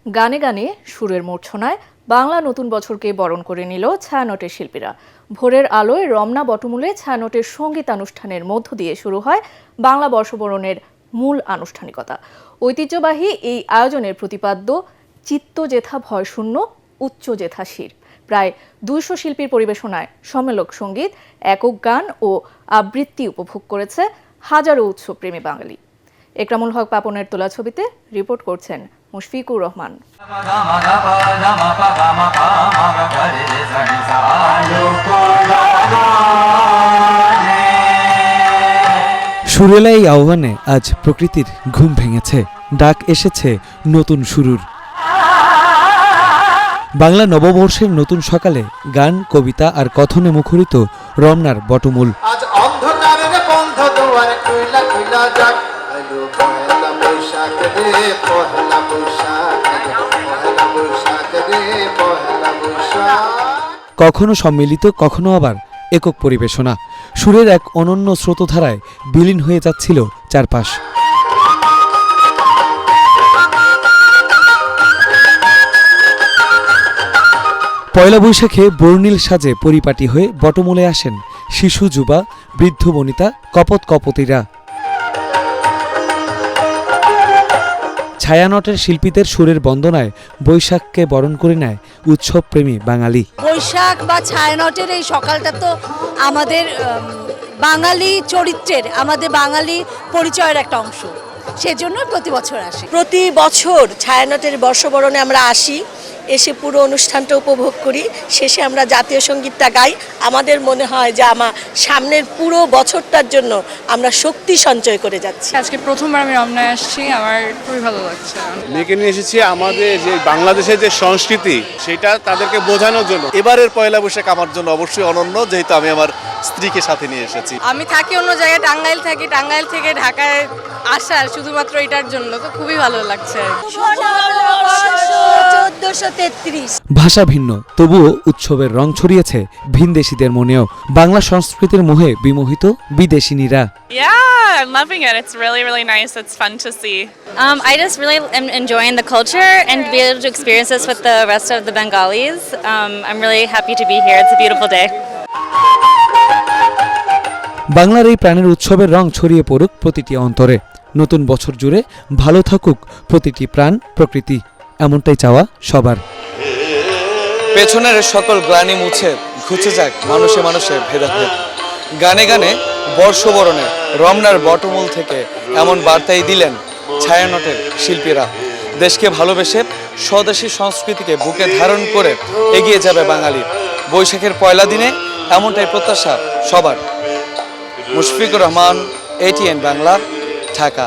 গানে গানে সুরের মূর্ছনায় বাংলা নতুন বছরকে বরণ করে নিল ছায়ানটের শিল্পীরা। ভোরের আলোয় রমনা বটমূলে ছায়ানটের সঙ্গীতানুষ্ঠানের মধ্য দিয়ে শুরু হয় বাংলা বর্ষবরণের মূল আনুষ্ঠানিকতা। ঐতিহ্যবাহী এই আয়োজনের প্রতিপাদ্য চিত্ত জেথা ভয়শূন্য উচ্চ জেথা শির। প্রায় 200 শিল্পীর পরিবেশনায় সম্মেলক সঙ্গীত, একক গান ও আবৃত্তি উপভোগ করেছে হাজারো উৎসবপ্রেমী বাঙালি। একরামুল হক পাপনের তোলা ছবিতে রিপোর্ট করছেন মুশফিকুর রহমান। সুরেলা এই আহ্বানে আজ প্রকৃতির ঘুম ভেঙেছে, ডাক এসেছে নতুন শুরুর। বাংলা নববর্ষের নতুন সকালে গান, কবিতা আর কথনে মুখরিত রমনার বটমূল। কখনো সম্মিলিত, কখনো আবার একক পরিবেশনা। সুরের এক অনন্য স্রোতধারায় বিলীন হয়ে যাচ্ছিল চারপাশ। পয়লা বৈশাখে বর্ণিল সাজে পরিপাটি হয়ে বটমূলে আসেন শিশু, যুবা, বৃদ্ধ, বনিতা, কপত কপতিরা। ছায়ানটের শিল্পীদের সুরের বন্দনায় বৈশাখকে বরণ করে নেয় উৎসবপ্রেমী বাঙালি। বৈশাখ বা ছায়ানটের এই সকালটা তো আমাদের বাঙালি চরিত্রের, আমাদের বাঙালি পরিচয়ের একটা অংশ। সেজন্য প্রতি বছর আসি। প্রতি বছর ছায়ানটের বর্ষবরণে আমরা আসি, এসে পুরো অনুষ্ঠানটা উপভোগ করি, শেষে আমরা জাতীয় সঙ্গীতটা গাই। আমাদের মনে হয় যে আমার সামনের পুরো বছরটার জন্য আমরা শক্তি সঞ্চয় করে যাচ্ছি। আজকে প্রথমবার আমি রমনায় আসছি, আমার খুবই ভালো লাগছে। মেয়েকে নিয়ে এসেছি আমাদের যে বাংলাদেশের যে সংস্কৃতি সেটা তাদেরকে বোঝানোর জন্য। এবারের পয়লা বৈশাখ আমার জন্য অবশ্যই অনন্য, যেহেতু আমি আমার স্ত্রীকে সাথে নিয়ে এসেছি। আমি থাকি অন্য জায়গায়, টাঙ্গাইল থাকি, টাঙ্গাইল থেকে ঢাকায় আসার শুধুমাত্র এটার জন্য তো খুবই ভালো লাগছে। 1433 ভাষা ভিন্ন, তবুও উৎসবের রং ছড়িয়েছে ভিনদেশীদের মনেও। বাংলা সংস্কৃতির মোহে বিমোহিত বিদেশিনীরা। Yeah, I'm loving it. It's really nice. It's fun to see. I just really am enjoying the culture and be able to experience this with the rest of the Bengalis. I'm really happy to be here. It's a beautiful day. বাংলার এই প্রাণের উৎসবের রং ছড়িয়ে পড়ুক প্রতিটি অন্তরে। নতুন বছর জুড়ে ভালো থাকুক প্রতিটি প্রাণ, প্রকৃতি, এমনটাই চাওয়া সবার। পেছনের সকল গ্লানি মুছে ঘুচে যাক মানুষে মানুষে ভেদাভেদ। গানে গানে বর্ষবরণে রমনার বটমূল থেকে এমন বার্তাই দিলেন ছায়ানটের শিল্পীরা। দেশকে ভালোবেসে স্বদেশী সংস্কৃতিকে বুকে ধারণ করে এগিয়ে যাবে বাঙালি। বৈশাখের পয়লা দিনে এমনটাই প্রত্যাশা সবার। মুশফিকুর রহমান, ATN বাংলা, ঢাকা।